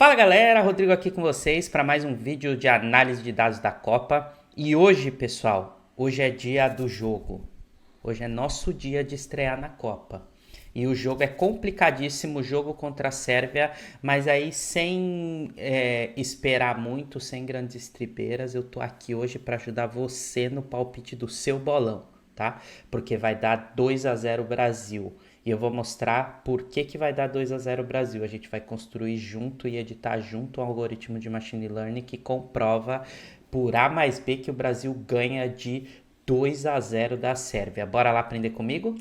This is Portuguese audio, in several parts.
Fala galera, Rodrigo aqui com vocês para mais um vídeo de análise de dados da Copa. E hoje, pessoal, hoje é dia do jogo. Hoje é nosso dia de estrear na Copa. E o jogo é complicadíssimo, o jogo contra a Sérvia, mas aí sem esperar muito, sem grandes estripeiras, eu tô aqui hoje para ajudar você no palpite do seu bolão, tá? Porque vai dar 2-0 Brasil. E eu vou mostrar por que vai dar 2-0 Brasil. A gente vai construir junto e editar junto um algoritmo de machine learning que comprova por A mais B que o Brasil ganha de 2-0 da Sérvia. Bora lá aprender comigo?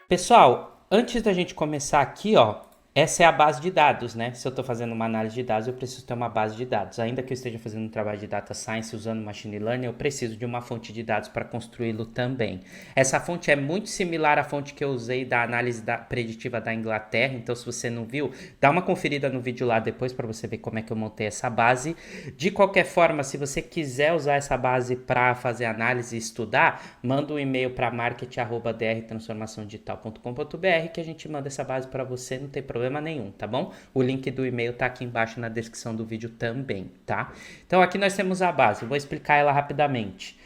Pessoal, antes da gente começar aqui, ó, essa é a base de dados, né? Se eu estou fazendo uma análise de dados, eu preciso ter uma base de dados. Ainda que eu esteja fazendo um trabalho de data science usando machine learning, eu preciso de uma fonte de dados para construí-lo também. Essa fonte é muito similar à fonte que eu usei da análise preditiva da Inglaterra. Então, se você não viu, dá uma conferida no vídeo lá depois para você ver como é que eu montei essa base. De qualquer forma, se você quiser usar essa base para fazer análise e estudar, manda um e-mail para marketing@drtransformaçãodigital.com.br que a gente manda essa base para você, não tem problema nenhum, tá bom? O link do e-mail tá aqui embaixo na descrição do vídeo também, tá? Então aqui nós temos a base, vou explicar ela rapidamente.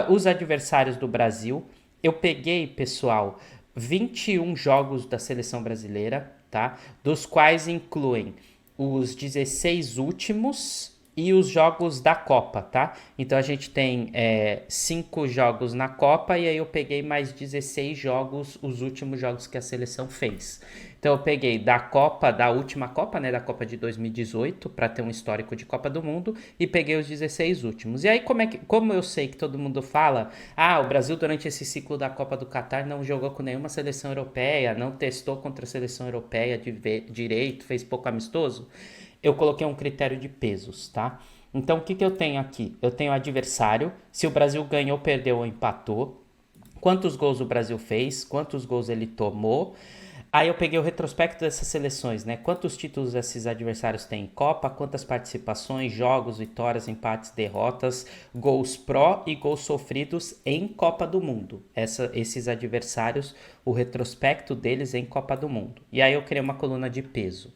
Os adversários do Brasil, eu peguei, pessoal, 21 jogos da seleção brasileira, tá? Dos quais incluem os 16 últimos e os jogos da Copa, tá? Então a gente tem 5 jogos na Copa e aí eu peguei mais 16 jogos, os últimos jogos que a seleção fez. Então eu peguei da Copa, da última Copa, né, da Copa de 2018, para ter um histórico de Copa do Mundo, e peguei os 16 últimos. E aí como eu sei que todo mundo fala, o Brasil durante esse ciclo da Copa do Catar não jogou com nenhuma seleção europeia, não testou contra a seleção europeia direito, fez pouco amistoso, eu coloquei um critério de pesos, tá? Então, o que eu tenho aqui? Eu tenho adversário, se o Brasil ganhou, perdeu ou empatou, quantos gols o Brasil fez, quantos gols ele tomou. Aí eu peguei o retrospecto dessas seleções, né? Quantos títulos esses adversários têm em Copa, quantas participações, jogos, vitórias, empates, derrotas, gols pró e gols sofridos em Copa do Mundo. Esses adversários, o retrospecto deles em Copa do Mundo. E aí eu criei uma coluna de peso.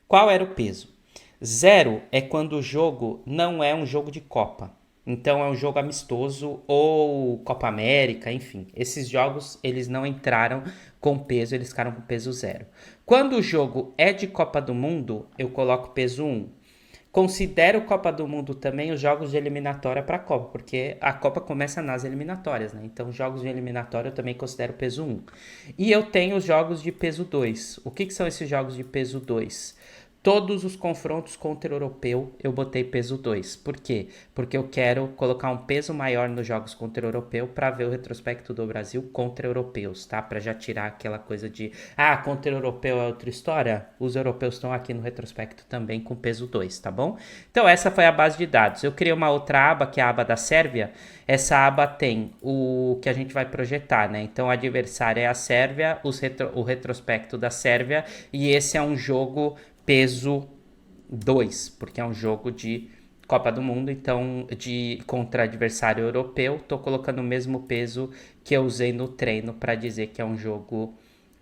Qual era o peso? 0 é quando o jogo não é um jogo de Copa. Então é um jogo amistoso ou Copa América, enfim. Esses jogos eles não entraram com peso, eles ficaram com peso 0. Quando o jogo é de Copa do Mundo, eu coloco peso 1. Considero Copa do Mundo também os jogos de eliminatória para a Copa, porque a Copa começa nas eliminatórias, né? Então, jogos de eliminatória eu também considero peso 1. E eu tenho os jogos de peso 2. O que são esses jogos de peso 2? Todos os confrontos contra o europeu eu botei peso 2. Por quê? Porque eu quero colocar um peso maior nos jogos contra o europeu para ver o retrospecto do Brasil contra europeus, tá? Para já tirar aquela coisa de contra o europeu é outra história. Os europeus estão aqui no retrospecto também com peso 2, tá bom? Então essa foi a base de dados. Eu criei uma outra aba, que é a aba da Sérvia. Essa aba tem o que a gente vai projetar, né? Então o adversário é a Sérvia, o retrospecto da Sérvia, e esse é um jogo peso 2, porque é um jogo de Copa do Mundo, então contra adversário europeu, tô colocando o mesmo peso que eu usei no treino para dizer que é um jogo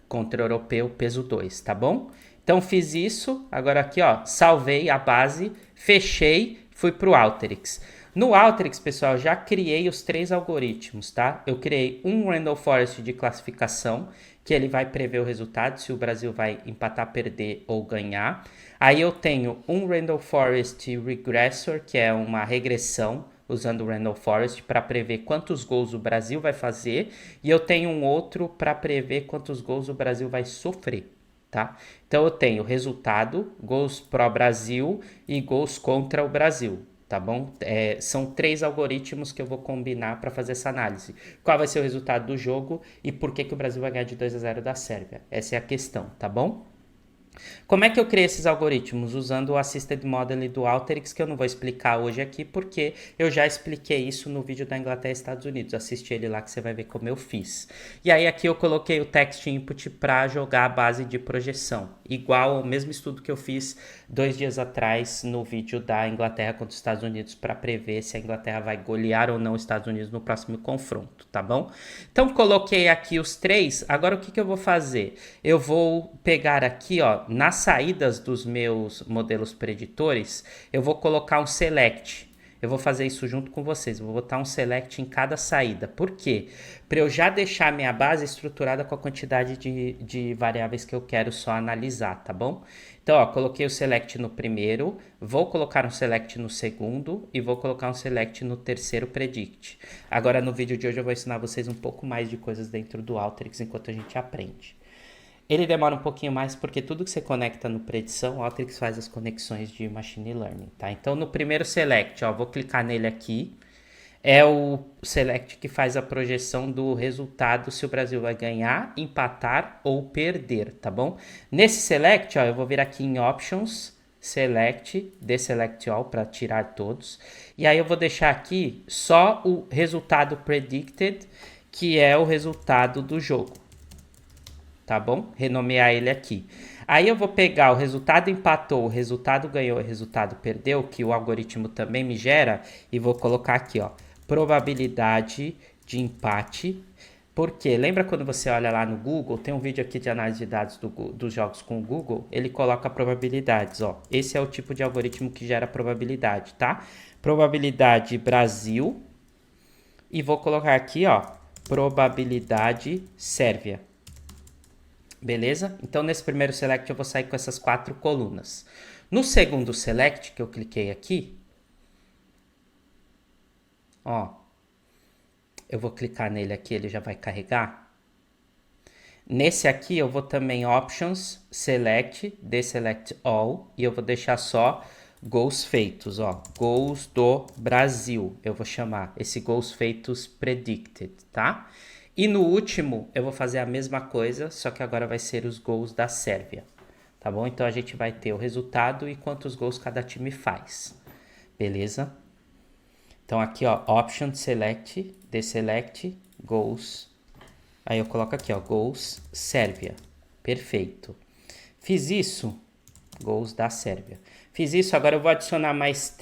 contra europeu, peso 2, tá bom? Então fiz isso, agora aqui ó, salvei a base, fechei, fui pro Alteryx. No Alteryx, pessoal, já criei os 3 algoritmos, tá? Eu criei um Random Forest de classificação, que ele vai prever o resultado, se o Brasil vai empatar, perder ou ganhar. Aí eu tenho um Random Forest Regressor, que é uma regressão, usando o Random Forest para prever quantos gols o Brasil vai fazer. E eu tenho um outro para prever quantos gols o Brasil vai sofrer, tá? Então eu tenho resultado, gols pró-Brasil e gols contra o Brasil. Tá bom? São 3 algoritmos que eu vou combinar para fazer essa análise. Qual vai ser o resultado do jogo e por que o Brasil vai ganhar de 2-0 da Sérvia? Essa é a questão, tá bom? Como é que eu criei esses algoritmos? Usando o Assisted Modeling do Alteryx, que eu não vou explicar hoje aqui, porque eu já expliquei isso no vídeo da Inglaterra e Estados Unidos. Assiste ele lá que você vai ver como eu fiz. E aí aqui eu coloquei o Text Input para jogar a base de projeção. igual ao mesmo estudo que eu fiz 2 dias atrás no vídeo da Inglaterra contra os Estados Unidos para prever se a Inglaterra vai golear ou não os Estados Unidos no próximo confronto, tá bom? Então coloquei aqui os três, agora o que que eu vou fazer? Eu vou pegar aqui, ó, nas saídas dos meus modelos preditores, eu vou colocar um select. Eu vou fazer isso junto com vocês. Eu vou botar um select em cada saída. Por quê? Para eu já deixar minha base estruturada com a quantidade de variáveis que eu quero só analisar, tá bom? Então, ó, coloquei o select no primeiro, vou colocar um select no segundo e vou colocar um select no terceiro predict. Agora, no vídeo de hoje, eu vou ensinar vocês um pouco mais de coisas dentro do Alteryx enquanto a gente aprende. Ele demora um pouquinho mais porque tudo que você conecta no predição, o Alteryx faz as conexões de Machine Learning, tá? Então, no primeiro select, ó, vou clicar nele aqui. É o select que faz a projeção do resultado se o Brasil vai ganhar, empatar ou perder, tá bom? Nesse select, ó, eu vou vir aqui em Options, Select, Deselect All para tirar todos. E aí eu vou deixar aqui só o resultado predicted, que é o resultado do jogo. Tá bom? Renomear ele aqui. Aí eu vou pegar o resultado empatou, o resultado ganhou, o resultado perdeu, que o algoritmo também me gera, e vou colocar aqui, ó, probabilidade de empate. Porque lembra quando você olha lá no Google, tem um vídeo aqui de análise de dados dos jogos com o Google, ele coloca probabilidades, ó. Esse é o tipo de algoritmo que gera probabilidade, tá? Probabilidade Brasil, e vou colocar aqui, ó, probabilidade Sérvia. Beleza? Então, nesse primeiro select eu vou sair com essas 4 colunas. No segundo select, que eu cliquei aqui, ó, eu vou clicar nele aqui, ele já vai carregar. Nesse aqui eu vou também Options, Select, Deselect All, e eu vou deixar só gols feitos, ó, gols do Brasil, eu vou chamar esse gols feitos predicted, tá? E no último, eu vou fazer a mesma coisa, só que agora vai ser os gols da Sérvia, tá bom? Então, a gente vai ter o resultado e quantos gols cada time faz, beleza? Então, aqui, ó, Option, Select, Deselect, Goals. Aí eu coloco aqui, ó, Gols, Sérvia. Perfeito. Fiz isso, gols da Sérvia. Fiz isso, agora eu vou adicionar mais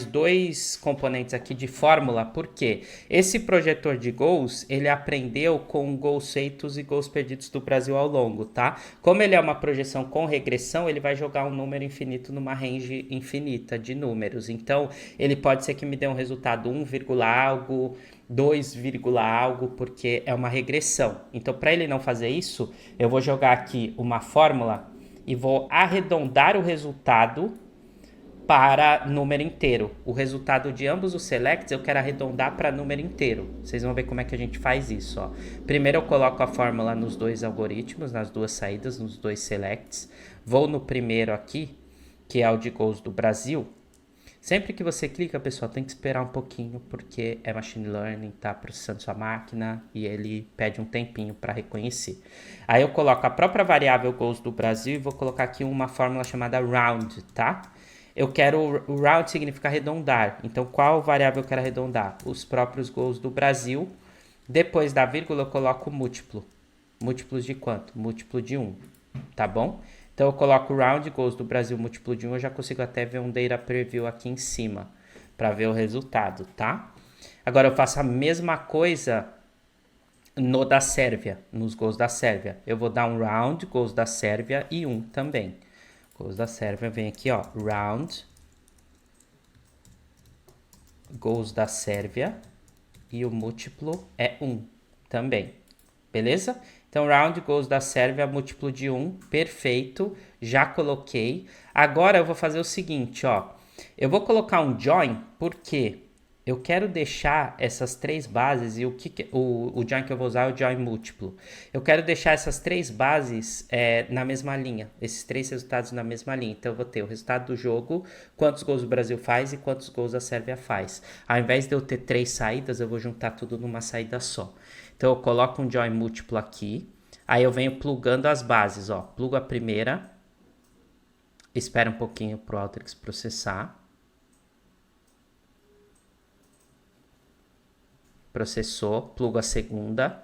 2 componentes aqui de fórmula, porque esse projetor de gols, ele aprendeu com gols feitos e gols perdidos do Brasil ao longo, tá? Como ele é uma projeção com regressão, ele vai jogar um número infinito numa range infinita de números. Então, ele pode ser que me dê um resultado 1, algo, 2, algo, porque é uma regressão. Então, para ele não fazer isso, eu vou jogar aqui uma fórmula e vou arredondar o resultado para número inteiro. O resultado de ambos os selects eu quero arredondar para número inteiro. Vocês vão ver como é que a gente faz isso, ó. Primeiro eu coloco a fórmula nos 2 algoritmos, nas 2 saídas, nos 2 selects. Vou no primeiro aqui, que é o de gols do Brasil. Sempre que você clica, pessoal, tem que esperar um pouquinho, porque é machine learning, tá processando sua máquina e ele pede um tempinho para reconhecer. Aí eu coloco a própria variável gols do Brasil e vou colocar aqui uma fórmula chamada round, tá? Eu quero, o round significa arredondar, então qual variável eu quero arredondar? Os próprios gols do Brasil. Depois da vírgula eu coloco múltiplo. Múltiplos de quanto? Múltiplo de 1, tá bom? Então eu coloco round goals do Brasil múltiplo de 1, eu já consigo até ver um data preview aqui em cima, para ver o resultado, tá? Agora eu faço a mesma coisa no da Sérvia, nos gols da Sérvia. Eu vou dar um round gols da Sérvia e 1 também. Gols da Sérvia, vem aqui, ó, round gols da Sérvia e o múltiplo é 1 também. Beleza? Então, round goals da Sérvia, múltiplo de 1, perfeito, já coloquei. Agora eu vou fazer o seguinte, ó. Eu vou colocar um join, porque eu quero deixar essas 3 bases, e o join que eu vou usar é o join múltiplo. Eu quero deixar essas 3 bases na mesma linha, esses 3 resultados na mesma linha. Então, eu vou ter o resultado do jogo, quantos gols o Brasil faz e quantos gols a Sérvia faz. Ao invés de eu ter 3 saídas, eu vou juntar tudo numa saída só. Então, eu coloco um join múltiplo aqui, aí eu venho plugando as bases, ó. Plugo a primeira, espera um pouquinho para o Alteryx processar. Processou, plugo a segunda.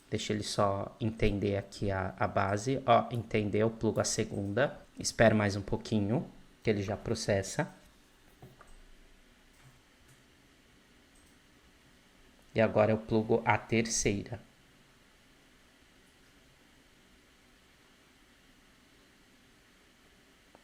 Deixa ele só entender aqui a base. Ó, entendeu? Plugo a segunda. Espero mais um pouquinho, que ele já processa. E agora eu plugo a terceira.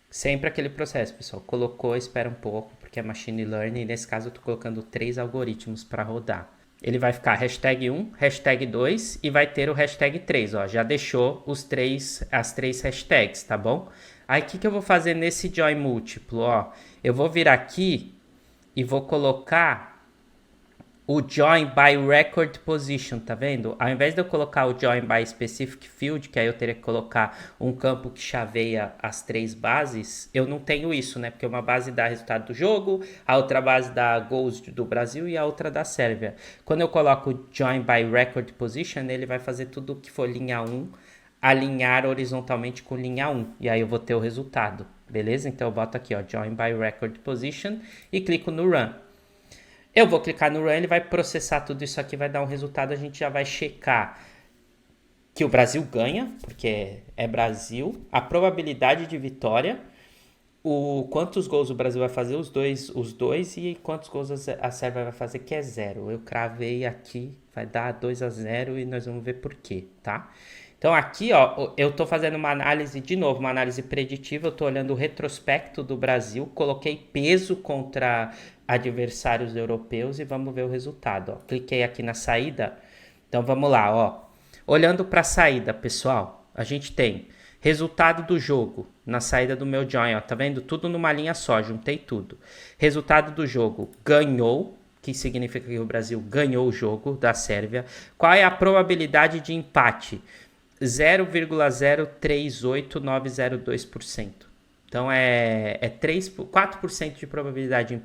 Sempre aquele processo, pessoal. Colocou, espera um pouco, porque é machine learning. E nesse caso eu estou colocando 3 algoritmos para rodar. Ele vai ficar hashtag 1, hashtag 2 e vai ter o hashtag 3, ó. Já deixou as 3 hashtags, tá bom? Aí o que eu vou fazer nesse join múltiplo, ó? Eu vou vir aqui e vou colocar o join by record position, tá vendo? Ao invés de eu colocar o join by specific field, que aí eu teria que colocar um campo que chaveia as 3 bases, eu não tenho isso, né? Porque uma base dá resultado do jogo, a outra base dá gols do Brasil e a outra da Sérvia. Quando eu coloco o join by record position, ele vai fazer tudo que for linha 1, alinhar horizontalmente com linha 1, e aí eu vou ter o resultado, beleza? Então eu boto aqui, ó, join by record position e clico no run. Eu vou clicar no Run, ele vai processar tudo isso aqui, vai dar um resultado, a gente já vai checar que o Brasil ganha, porque é Brasil, a probabilidade de vitória, quantos gols o Brasil vai fazer, os dois e quantos gols a Sérvia vai fazer, que é 0. Eu cravei aqui, vai dar 2-0 e nós vamos ver por quê, tá? Então aqui, ó, eu tô fazendo uma análise, de novo, uma análise preditiva, eu tô olhando o retrospecto do Brasil, coloquei peso contra adversários europeus e vamos ver o resultado, ó. Cliquei aqui na saída, então vamos lá, ó. Olhando para a saída, pessoal, a gente tem resultado do jogo na saída do meu join, ó, tá vendo? Tudo numa linha só, juntei tudo. Resultado do jogo, ganhou, que significa que o Brasil ganhou o jogo da Sérvia. Qual é a probabilidade de empate? 0,038902%. Então é 4% de probabilidade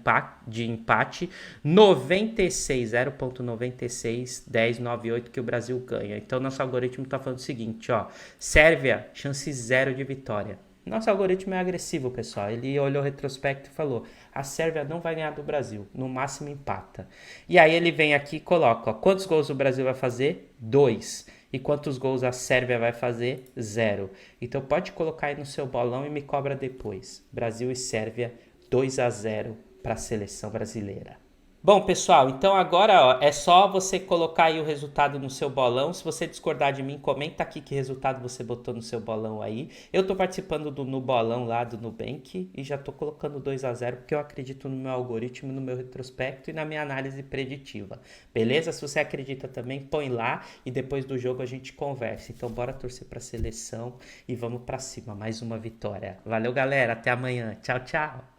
de empate, 0,961098 que o Brasil ganha. Então nosso algoritmo está falando o seguinte, ó, Sérvia, chance 0 de vitória. Nosso algoritmo é agressivo, pessoal. Ele olhou o retrospecto e falou, a Sérvia não vai ganhar do Brasil, no máximo empata. E aí ele vem aqui e coloca, ó, quantos gols o Brasil vai fazer? 2. E quantos gols a Sérvia vai fazer? 0. Então pode colocar aí no seu bolão e me cobra depois. Brasil e Sérvia, 2-0 para a seleção brasileira. Bom, pessoal, então agora ó, é só você colocar aí o resultado no seu bolão. Se você discordar de mim, comenta aqui que resultado você botou no seu bolão aí. Eu tô participando no bolão lá do Nubank e já tô colocando 2-0 porque eu acredito no meu algoritmo, no meu retrospecto e na minha análise preditiva. Beleza? Se você acredita também, põe lá e depois do jogo a gente conversa. Então bora torcer pra seleção e vamos pra cima. Mais uma vitória. Valeu, galera. Até amanhã. Tchau, tchau.